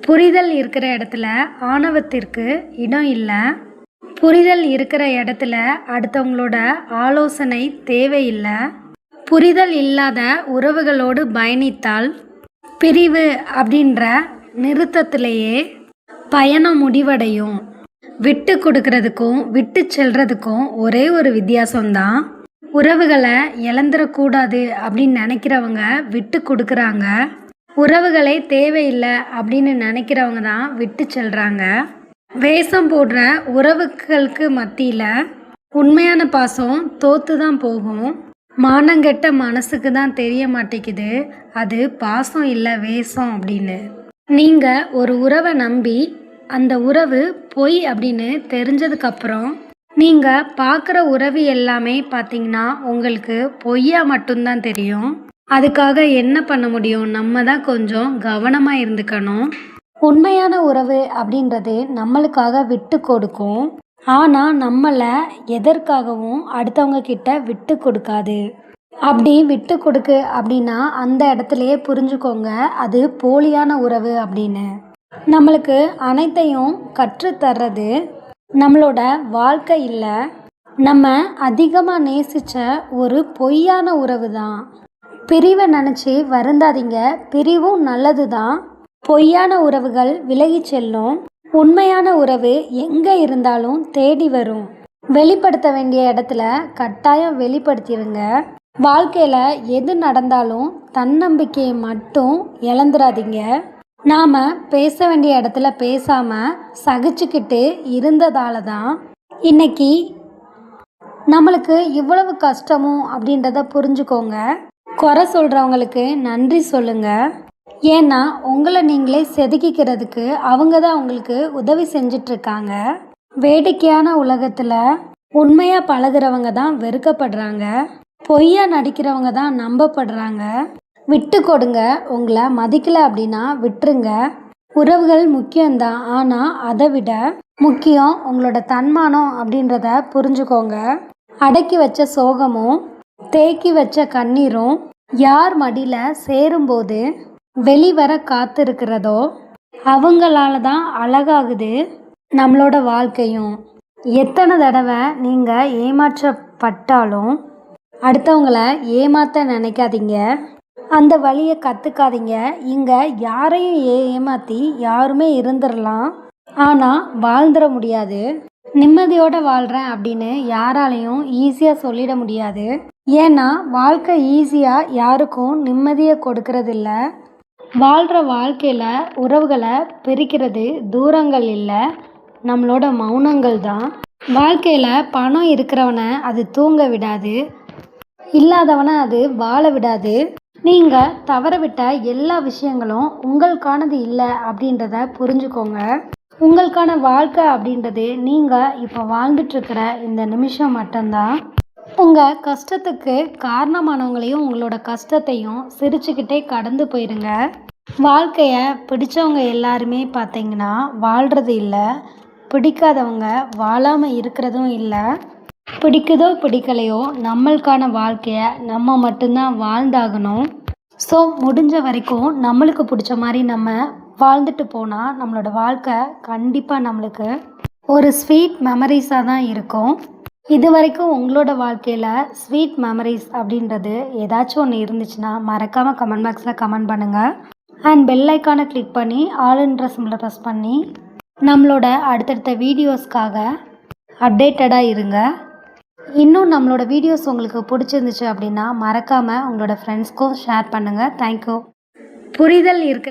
புரிதல் இருக்கிற இடத்துல ஆணவத்திற்கு இடம் இல்லை. புரிதல் இருக்கிற இடத்துல அடுத்தவங்களோட ஆலோசனை தேவையில்லை. புரிதல் இல்லாத உறவுகளோடு பயணித்தால் பிரிவு அப்படின்ற நிறுத்தத்திலேயே பயணம் முடிவடையும். விட்டு கொடுக்கறதுக்கும் விட்டு செல்றதுக்கும் ஒரே ஒரு வித்தியாசம்தான். உறவுகளை இழந்துடக்கூடாது அப்படின்னு நினைக்கிறவங்க விட்டு கொடுக்குறாங்க. உறவுகளே தேவையில்லை அப்படின்னு நினைக்கிறவங்க தான் விட்டு செல்கிறாங்க. வேஷம் போடுற உறவுகளுக்கு மத்தியில் உண்மையான பாசம் தோற்று தான் போகும். மானங்கெட்ட மனசுக்கு தான் தெரிய மாட்டேங்குது அது பாசம் இல்லை வேஷம் அப்படின்னு. நீங்கள் ஒரு உறவை நம்பி அந்த உறவு பொய் அப்படின்னு தெரிஞ்சதுக்கப்புறம் நீங்கள் பார்க்குற உறவு எல்லாமே பார்த்தீங்கன்னா உங்களுக்கு பொய்யா மட்டும்தான் தெரியும். அதுக்காக என்ன பண்ண முடியும்? நம்ம தான் கொஞ்சம் கவனமாக இருந்துக்கணும். உண்மையான உறவு அப்படின்றது நம்மளுக்காக விட்டு கொடுக்கும். ஆனால் நம்மளை எதற்காகவும் அடுத்தவங்க கிட்ட விட்டு கொடுக்காது. அப்படி விட்டு கொடுக்கு அப்படின்னா அந்த இடத்துலையே புரிஞ்சுக்கோங்க அது போலியான உறவு அப்படின்னு. நம்மளுக்கு அனைத்தையும் கற்றுத்தர்றது நம்மளோட வாழ்க்கை இல்லை, நம்ம அதிகமாக நேசித்த ஒரு பொய்யான உறவு தான். பிரிவை நினச்சி வருந்தாதீங்க, பிரிவும் நல்லது தான். பொய்யான உறவுகள் விலகி செல்லும். உண்மையான உறவு எங்கே இருந்தாலும் தேடி வரும். வெளிப்படுத்த வேண்டிய இடத்துல கட்டாயம் வெளிப்படுத்திடுங்க. வாழ்க்கையில் எது நடந்தாலும் தன்னம்பிக்கையை மட்டும் இழந்துடாதீங்க. நாம் பேச வேண்டிய இடத்துல பேசாமல் சகிச்சுக்கிட்டு இருந்ததால தான் இன்னைக்கு நம்மளுக்கு இவ்வளவு கஷ்டமும் அப்படின்றத புரிஞ்சுக்கோங்க. குறை சொல்கிறவங்களுக்கு நன்றி சொல்லுங்கள். ஏன்னா உங்களை நீங்களே செதுக்கிக்கிறதுக்கு அவங்க தான் உங்களுக்கு உதவி செஞ்சிட்ருக்காங்க. வேடிக்கையான உலகத்தில் உண்மையாக பழகிறவங்க தான் வெறுக்கப்படுறாங்க, பொய்யா நடிக்கிறவங்க தான் நம்பப்படுறாங்க. விட்டு கொடுங்க. உங்களை மதிக்கலை அப்படின்னா விட்டுருங்க. உறவுகள் முக்கியம்தான், ஆனால் அதை விட முக்கியம் உங்களோட தன்மானம் அப்படின்றத புரிஞ்சுக்கோங்க. அடக்கி வச்ச சோகமும் தேக்கி வச்ச கண்ணீரும் யார் மடியில் சேரும்போது வெளிவர காத்திருக்கிறதோ அவங்களால தான் அழகாகுது நம்மளோட வாழ்க்கையும். எத்தனை தடவை நீங்கள் ஏமாற்றப்பட்டாலும் அடுத்தவங்களை ஏமாற்ற நினைக்காதீங்க, அந்த வழியை கற்றுக்காதீங்க. இங்கே யாரையும் ஏமாற்றி யாருமே இருந்துடலாம், ஆனால் வாழ்ந்துட முடியாது. நிம்மதியோடு வாழ்கிறேன் அப்படின்னு யாராலையும் ஈஸியாக சொல்லிட முடியாது. ஏன்னா வாழ்க்கை ஈஸியாக யாருக்கும் நிம்மதியை கொடுக்கறதில்ல. வாழ்கிற வாழ்க்கையில் உறவுகளை பிரிக்கிறது தூரங்கள் இல்லை, நம்மளோட மௌனங்கள் தான். வாழ்க்கையில் பணம் இருக்கிறவனை அது தூங்க விடாது, இல்லாதவனை அது வாழ விடாது. நீங்கள் தவற விட்ட எல்லா விஷயங்களும் உங்களுக்கானது இல்லை அப்படின்றத புரிஞ்சுக்கோங்க. உங்களுக்கான வாழ்க்கை அப்படின்றது நீங்கள் இப்போ வாழ்ந்துட்டுருக்கிற இந்த நிமிஷம் மட்டும்தான். உங்கள் கஷ்டத்துக்கு காரணமானவங்களையும் உங்களோட கஷ்டத்தையும் சிரிச்சுக்கிட்டே கடந்து போயிடுங்க. வாழ்க்கையை பிடிச்சவங்க எல்லாருமே பார்த்தீங்கன்னா வாழ்கிறது இல்லை, பிடிக்காதவங்க வாழாமல் இருக்கிறதும் இல்லை. பிடிக்குதோ பிடிக்கலையோ நம்மளுக்கான வாழ்க்கையை நம்ம மட்டும்தான் வாழ்ந்தாகணும். ஸோ முடிஞ்ச வரைக்கும் நம்மளுக்கு பிடிச்ச மாதிரி நம்ம வாழ்ந்துட்டு போனால் நம்மளோட வாழ்க்கை கண்டிப்பாக நம்மளுக்கு ஒரு ஸ்வீட் மெமரிஸாக தான் இருக்கும். இது வரைக்கும் உங்களோட வாழ்க்கையில் ஸ்வீட் மெமரிஸ் அப்படின்றது ஏதாச்சும் ஒன்று இருந்துச்சுன்னா மறக்காமல் கமெண்ட் பாக்ஸில் கமெண்ட் பண்ணுங்கள். அண்ட் பெல் ஐக்கானை கிளிக் பண்ணி ஆல்ன்ற சிம்பிளை ப்ரெஸ் பண்ணி நம்மளோட அடுத்தடுத்த வீடியோஸ்க்காக அப்டேட்டடாக இருங்க. இன்னும் நம்மளோட வீடியோஸ் உங்களுக்கு பிடிச்சிருந்துச்சு அப்படின்னா மறக்காமல் உங்களோட ஃப்ரெண்ட்ஸ்க்கும் ஷேர் பண்ணுங்கள். தேங்க்யூ. புரிதல் இருக்க